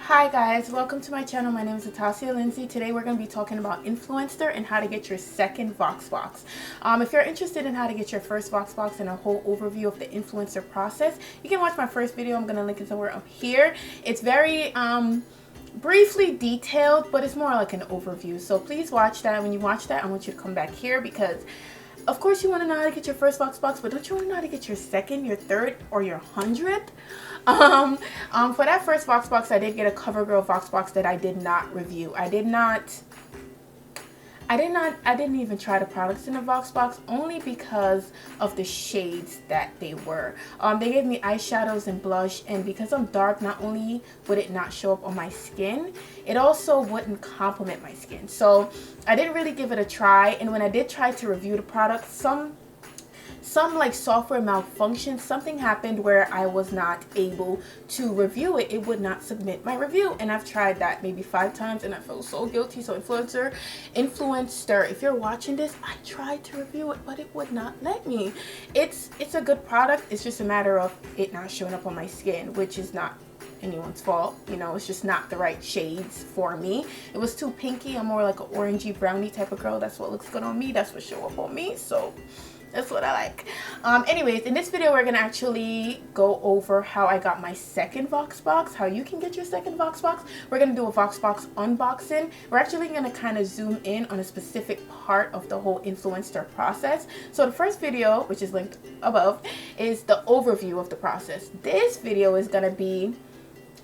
Hi guys, welcome to my channel. My name is Tatcha Lindsay. Today we're going to be talking about Influenster and how to get your second VOXBOX. If you're interested in how to get your first VOXBOX and a whole overview of the influencer process, you can watch my first video. I'm going to link it somewhere up here. It's very briefly detailed, but it's more like an overview. So please watch that. When you watch that, I want you to come back here because of course you want to know how to get your first VOXBOX, but don't you want to know how to get your second, your third, or your 100th? For that first VOXBOX, I did get a CoverGirl VOXBOX that I did not review. I didn't even try the products in the VOXBOX only because of the shades that they were. They gave me eyeshadows and blush, and because I'm dark, not only would it not show up on my skin, it also wouldn't complement my skin. So I didn't really give it a try, and when I did try to review the product, some like software malfunction, something happened where I was not able to review it. It would not submit my review, and I've tried that maybe 5 times and I feel so guilty. So Influenster, if you're watching this, I tried to review it, but it would not let me. It's a good product. It's just a matter of it not showing up on my skin, which is not anyone's fault. You know, it's just not the right shades for me. It was too pinky. I'm more like an orangey brownie type of girl. That's what looks good on me. That's what show up on me. So that's what I like. Anyways, in this video, we're going to actually go over how I got my second VOXBOX, how you can get your second VOXBOX. We're going to do a VOXBOX unboxing. We're actually going to kind of zoom in on a specific part of the whole Influenster process. So the first video, which is linked above, is the overview of the process. This video is going to be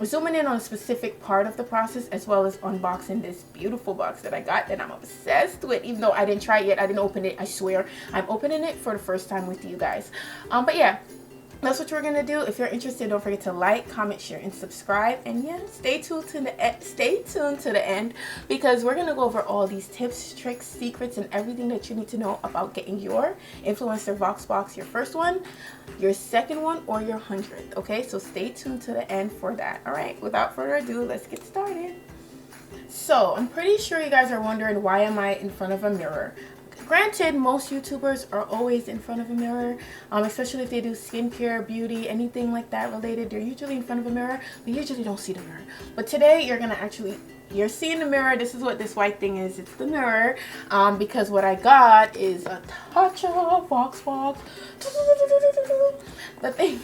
zooming in on a specific part of the process, as well as unboxing this beautiful box that I got that I'm obsessed with. Even though I didn't try it yet, I didn't open it, I swear. I'm opening it for the first time with you guys. But yeah, that's what we're gonna do. If you're interested, don't forget to like, comment, share, and subscribe. And yeah, stay tuned to the end because we're gonna go over all these tips, tricks, secrets, and everything that you need to know about getting your Influencer VOXBOX, your first one, your second one, or your 100th. Okay, so stay tuned to the end for that. All right, without further ado, let's get started. So I'm pretty sure you guys are wondering, why am I in front of a mirror? Granted, most YouTubers are always in front of a mirror, especially if they do skincare, beauty, anything like that related. They're usually in front of a mirror, but you usually don't see the mirror. But today, you're seeing the mirror. This is what this white thing is. It's the mirror, because what I got is a Tatcha VOXBOX. The thing.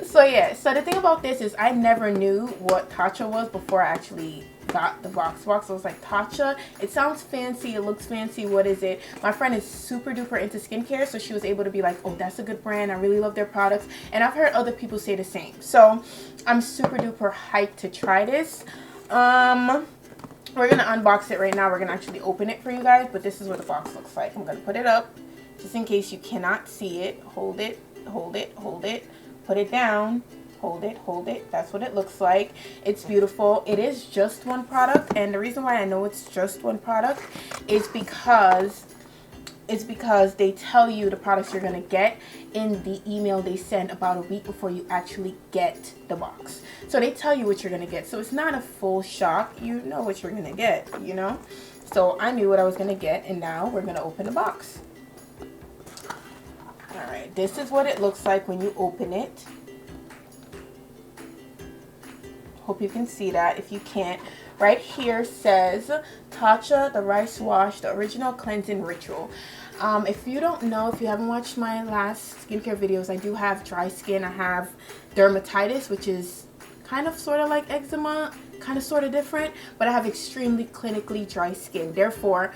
So yeah, so the thing about this is I never knew what Tatcha was before I actually got the VOXBOX. I was like, Tatcha, it sounds fancy, it looks fancy, what is it? My friend is super duper into skincare, so she was able to be like, oh, that's a good brand, I really love their products, and I've heard other people say the same. So I'm super duper hyped to try this. We're gonna unbox it right now. We're gonna actually open it for you guys, but this is what the box looks like. I'm gonna put it up just in case you cannot see it. Hold it, hold it, hold it, put it down. Hold it, hold it. That's what it looks like. It's beautiful. It is just one product, and the reason why I know it's just one product is because they tell you the products you're going to get in the email they send about a week before you actually get the box. So they tell you what you're going to get. So it's not a full shock. You know what you're going to get, you know? So I knew what I was going to get, and now we're going to open the box. All right, this is what it looks like when you open it. Hope you can see that. If you can't, right here says Tatcha, the rice wash, the original cleansing ritual. If you don't know, if you haven't watched my last skincare videos, I do have dry skin. I have dermatitis, which is kind of sort of like eczema, kind of sort of different, but I have extremely clinically dry skin. Therefore,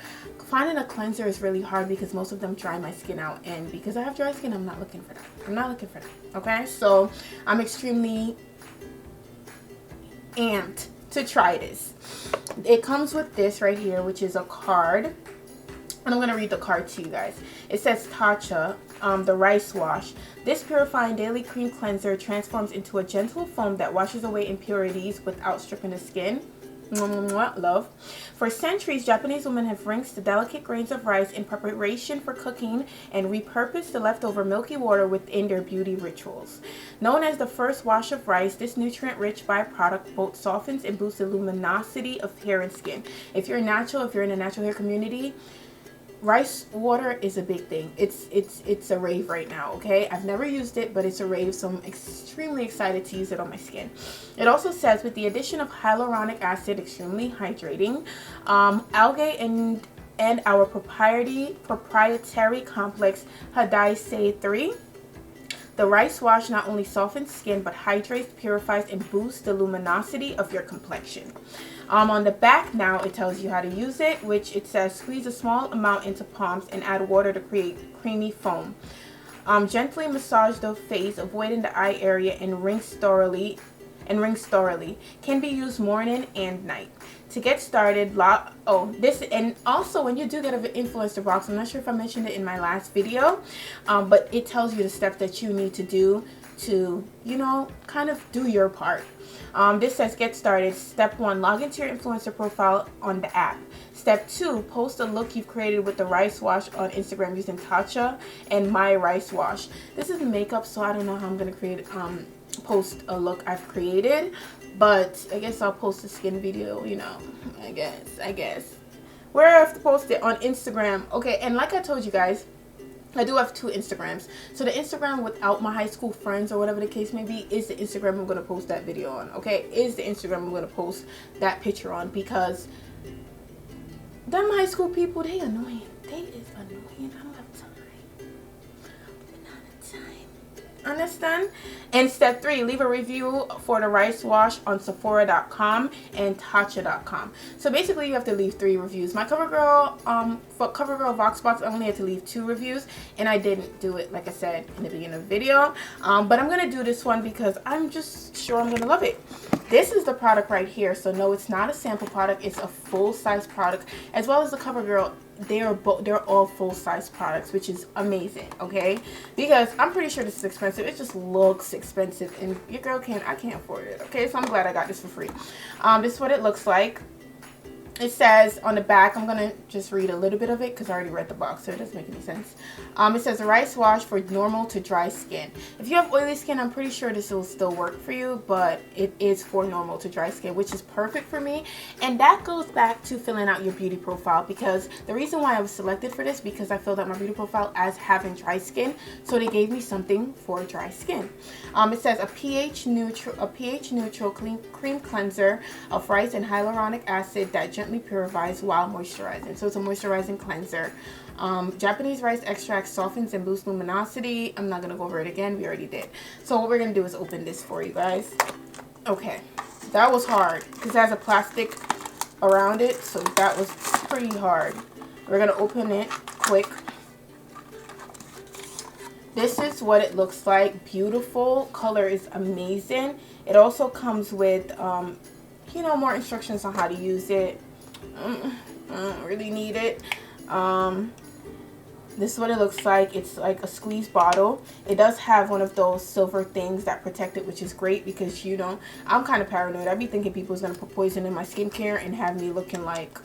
finding a cleanser is really hard because most of them dry my skin out, and because I have dry skin, I'm not looking for that. I'm not looking for that. Okay, so I'm extremely amped to try this. It comes with this right here, which is a card, and I'm going to read the card to you guys. It says Tatcha, the rice wash. This purifying daily cream cleanser transforms into a gentle foam that washes away impurities without stripping the skin. Love. For centuries, Japanese women have rinsed the delicate grains of rice in preparation for cooking and repurposed the leftover milky water within their beauty rituals. Known as the first wash of rice, this nutrient-rich byproduct both softens and boosts the luminosity of hair and skin. If you're natural, if you're in a natural hair community, rice water is a big thing. It's a rave right now, okay? I've never used it, but it's a rave, so I'm extremely excited to use it on my skin. It also says, with the addition of hyaluronic acid, extremely hydrating, algae and our proprietary complex Hadai 3. The rice wash not only softens skin but hydrates, purifies, and boosts the luminosity of your complexion. On the back now, it tells you how to use it, which it says squeeze a small amount into palms and add water to create creamy foam. Gently massage the face, avoiding the eye area, and rinse thoroughly. Can be used morning and night. To get started, and also when you do get an influencer box, I'm not sure if I mentioned it in my last video, but it tells you the steps that you need to do to, you know, kind of do your part. This says get started. Step 1, log into your influencer profile on the app. Step 2, post a look you've created with the rice wash on Instagram using Tatcha and My Rice Wash. This is makeup, so I don't know how I'm gonna post a look I've created, but I guess I'll post a skin video, you know, I guess. Where I have to post it? On Instagram. Okay, and like I told you guys, I do have 2 Instagrams. So the Instagram without my high school friends or whatever the case may be is the Instagram I'm going to post that video on, okay? Is the Instagram I'm going to post that picture on, because them high school people, they annoying. They is annoying. I don't have time. Understand? And step 3, leave a review for the rice wash on Sephora.com and Tatcha.com. So basically you have to leave 3 reviews. My CoverGirl VOXBOX, I only had to leave 2 reviews, and I didn't do it like I said in the beginning of the video. But I'm gonna do this one because I'm just sure I'm gonna love it. This is the product right here. So no, it's not a sample product, it's a full-size product, as well as the CoverGirl. They're all full-size products, which is amazing, okay? Because I'm pretty sure this is expensive. It just looks expensive, and your girl I can't afford it, okay? So I'm glad I got this for free. This is what it looks like. It says on the back, I'm going to just read a little bit of it because I already read the box, so it doesn't make any sense. It says a rice wash for normal to dry skin. If you have oily skin, I'm pretty sure this will still work for you, but it is for normal to dry skin, which is perfect for me. And that goes back to filling out your beauty profile, because the reason why I was selected for this, because I filled out my beauty profile as having dry skin, so they gave me something for dry skin. It says a pH neutral cream cleanser of rice and hyaluronic acid that gently purifies while moisturizing. So it's a moisturizing cleanser. Japanese rice extract softens and boosts luminosity. I'm not gonna go over it again, we already did. So what we're gonna do is open this for you guys. Okay, that was hard because it has a plastic around it, so that was pretty hard. We're gonna open it quick. This is what it looks like. Beautiful color, is amazing. It also comes with you know, more instructions on how to use it. I don't really need it. This is what it looks like. It's like a squeeze bottle. It does have one of those silver things that protect it, which is great because, you know, I'm kind of paranoid. I'd be thinking people's gonna put poison in my skincare and have me looking like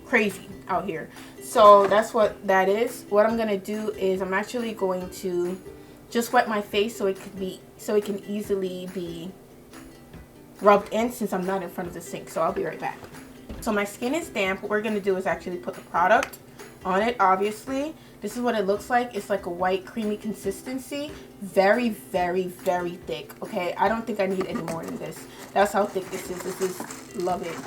crazy out here. So that's what that is. What I'm gonna do is I'm actually going to just wet my face so it can easily be rubbed in, since I'm not in front of the sink. So I'll be right back. So my skin is damp. What we're gonna do is actually put the product on it. Obviously, this is what it looks like. It's like a white creamy consistency, very, very, very thick. Okay, I don't think I need any more than this. That's how thick this is. This is, love it.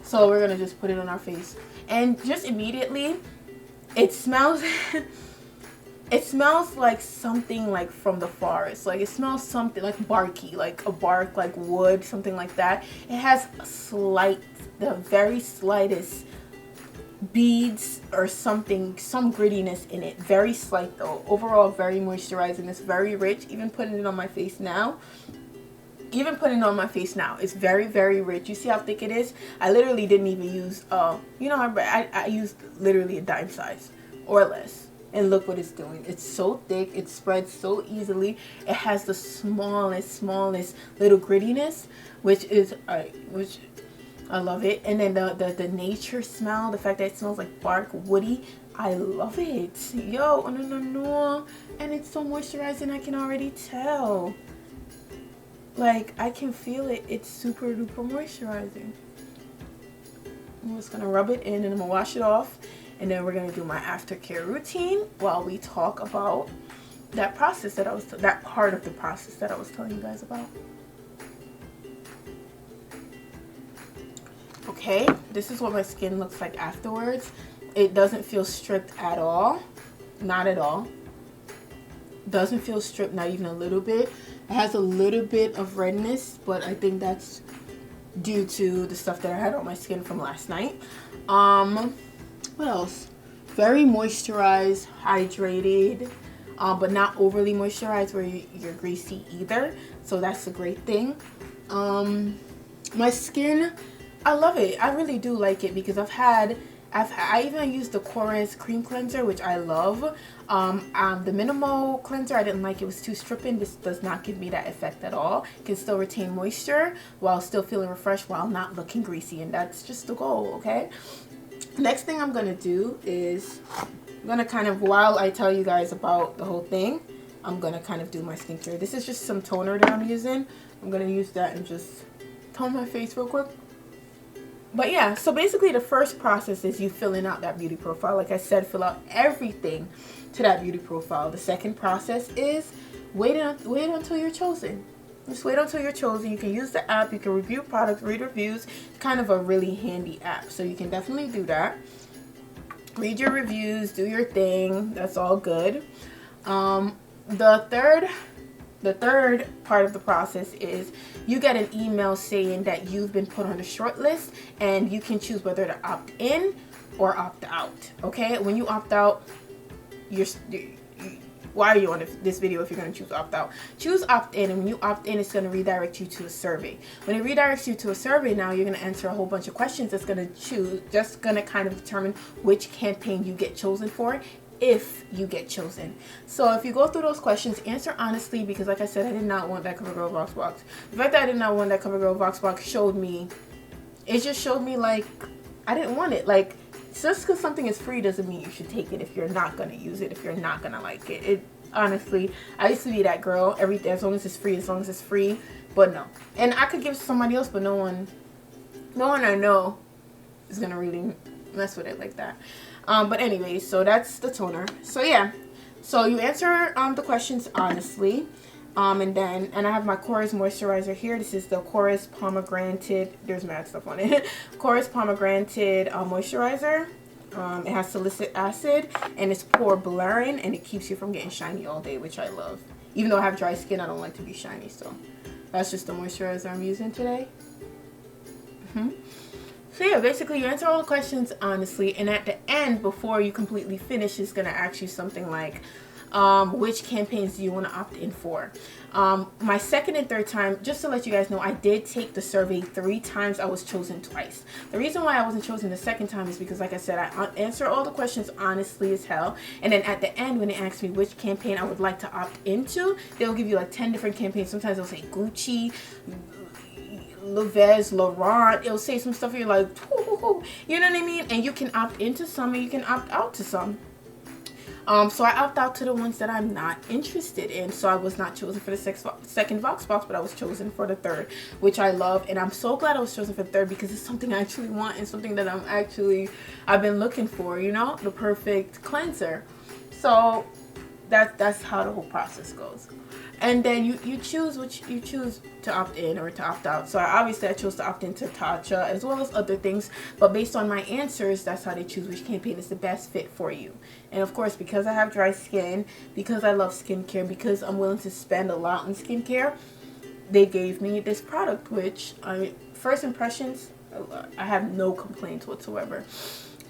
So we're gonna just put it on our face, and just immediately it smells it smells like something like from the forest. Like it smells something like barky, like a bark, like wood, something like that. It has a slight, the very slightest beads or something, some grittiness in it. Very slight though. Overall, very moisturizing. It's very rich. Even putting it on my face now. It's very, very rich. You see how thick it is? I literally didn't even use, you know, I used literally a dime size or less. And look what it's doing. It's so thick. It spreads so easily. It has the smallest little grittiness, which I love it. And then the nature smell, the fact that it smells like bark, woody, I love it. Yo, no. And it's so moisturizing, I can already tell. Like, I can feel it. It's super duper moisturizing. I'm just gonna rub it in and I'm gonna wash it off. and then we're gonna do my aftercare routine while we talk about that process that that part of the process that I was telling you guys about. Okay, this is what my skin looks like afterwards. It doesn't feel stripped at all, not at all. Doesn't feel stripped, not even a little bit. It has a little bit of redness, but I think that's due to the stuff that I had on my skin from last night. What else? Very moisturized, hydrated, but not overly moisturized where you're greasy either. So that's a great thing. My skin, I love it. I really do like it because I even used the Korres cream cleanser, which I love. The minimal cleanser, I didn't like. It was too stripping. This does not give me that effect at all. It can still retain moisture while still feeling refreshed while not looking greasy, and that's just the goal, okay? Next thing I'm gonna do is I'm gonna kind of, while I tell you guys about the whole thing, I'm gonna kind of do my skincare. This is just some toner that I'm using. I'm gonna use that and just tone my face real quick. But yeah, so basically the first process is you filling out that beauty profile. Like I said, fill out everything to that beauty profile. The second process is wait until you're chosen. Just wait until you're chosen. You can use the app. You can review products, read reviews. It's kind of a really handy app. So you can definitely do that. Read your reviews. Do your thing. That's all good. The third part of the process is you get an email saying that you've been put on a short list and you can choose whether to opt in or opt out. Okay, when you opt out, why are you on this video if you're going to choose opt out? Choose opt in, and when you opt in, it's going to redirect you to a survey. When it redirects you to a survey, now you're going to answer a whole bunch of questions that's going to kind of determine which campaign you get chosen for, if you get chosen. So if you go through those questions, answer honestly, because like I said, I did not want that CoverGirl VOXBOX. The fact that I did not want that CoverGirl VOXBOX just showed me like I didn't want it. Like, just because something is free doesn't mean you should take it if you're not going to use it, if you're not going to like it. Honestly, I used to be that girl. Everything, as long as it's free, but no. And I could give it to somebody else, but no one I know is going to really mess with it like that. But anyway, so that's the toner. So yeah, so you answer the questions honestly, and I have my Korres moisturizer here. This is the Korres pomegranate. There's mad stuff on it. Korres pomegranate moisturizer. It has salicylic acid and it's pore blurring, and it keeps you from getting shiny all day, which I love. Even though I have dry skin, I don't like to be shiny. So that's just the moisturizer I'm using today. So yeah, basically you answer all the questions honestly, and at the end, before you completely finish, it's going to ask you something like, which campaigns do you want to opt in for? My second and third time, just to let you guys know, I did take the survey 3 times. I was chosen twice. The reason why I wasn't chosen the second time is because, like I said, I answer all the questions honestly as hell, and then at the end, when they ask me which campaign I would like to opt into, they'll give you like 10 different campaigns. Sometimes they'll say Gucci, Levi's, Laurent. It'll say some stuff you're like, you know what I mean? And you can opt into some and you can opt out to some. So I opt out to the ones that I'm not interested in. So I was not chosen for the second VOXBOX, but I was chosen for the third, which I love. And I'm so glad I was chosen for the third because it's something I actually want and something that I've been looking for, you know, the perfect cleanser. So that's how the whole process goes. And then you choose to opt in or to opt out. So obviously I chose to opt into Tatcha as well as other things, but based on my answers, that's how they choose which campaign is the best fit for you. And of course, because I have dry skin, because I love skincare, because I'm willing to spend a lot on skincare, they gave me this product, which first impressions, I have no complaints whatsoever.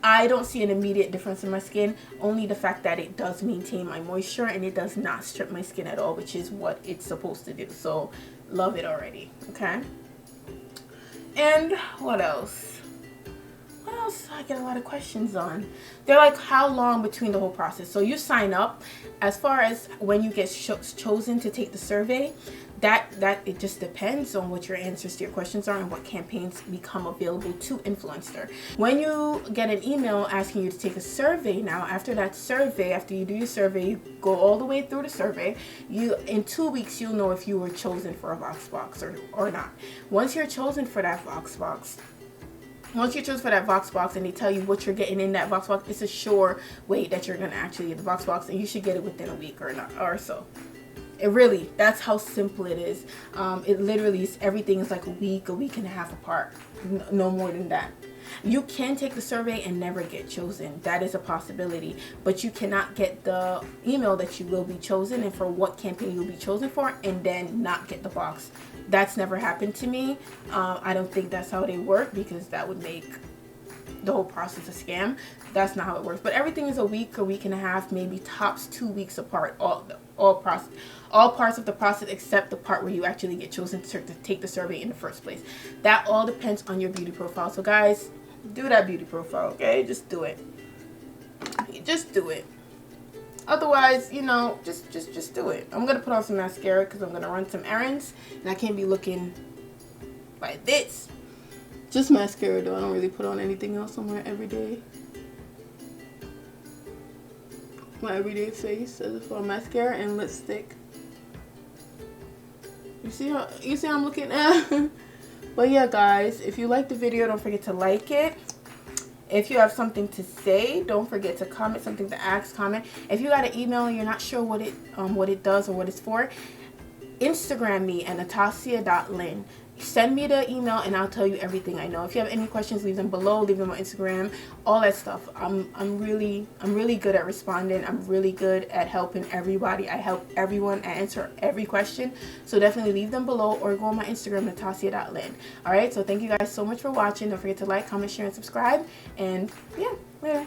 I don't see an immediate difference in my skin, only the fact that it does maintain my moisture and it does not strip my skin at all, which is what it's supposed to do. So love it already, okay? And what else? What else I get a lot of questions on? They're like, how long between the whole process? So you sign up. As far as when you get chosen to take the survey, that it just depends on what your answers to your questions are and what campaigns become available to Influenster. When you get an email asking you to take a survey, now after that survey, after you do your survey, you go all the way through the survey, in 2 weeks you'll know if you were chosen for a VOXBOX or not. Once you're chosen for that VOXBOX, once you choose for that VOXBOX and they tell you what you're getting in that VOXBOX, it's a sure way that you're going to actually get the VOXBOX, and you should get it within a week or so. It really, that's how simple it is. It literally is, everything is like a week and a half apart. No more than that. You can take the survey and never get chosen. That is a possibility. But you cannot get the email that you will be chosen and for what campaign you'll be chosen for, and then not get the box. That's never happened to me. I don't think that's how they work, because that would make the whole process a scam. That's not how it works. But everything is a week and a half, maybe tops 2 weeks apart. All parts of the process except the part where you actually get chosen to take the survey in the first place. That all depends on your beauty profile. So guys, do that beauty profile, okay? Just do it. Just do it. Otherwise, you know, just do it. I'm gonna put on some mascara because I'm gonna run some errands, and I can't be looking like this. Just mascara though. I don't really put on anything else on my everyday face. As for mascara and lipstick. You see how I'm looking at? But yeah, guys, if you like the video, don't forget to like it. If you have something to say, don't forget to comment, something to ask, comment. If you got an email and you're not sure what it does or what it's for, Instagram me at natassia.lynn. Send me the email and I'll tell you everything I know. If you have any questions, leave them below, leave them on Instagram, all that stuff. I'm really good at responding. I'm really good at helping everybody. I help everyone. I answer every question. So definitely leave them below or go on my Instagram, natassia.lynn. Alright, so thank you guys so much for watching. Don't forget to like, comment, share, and subscribe. And yeah, later.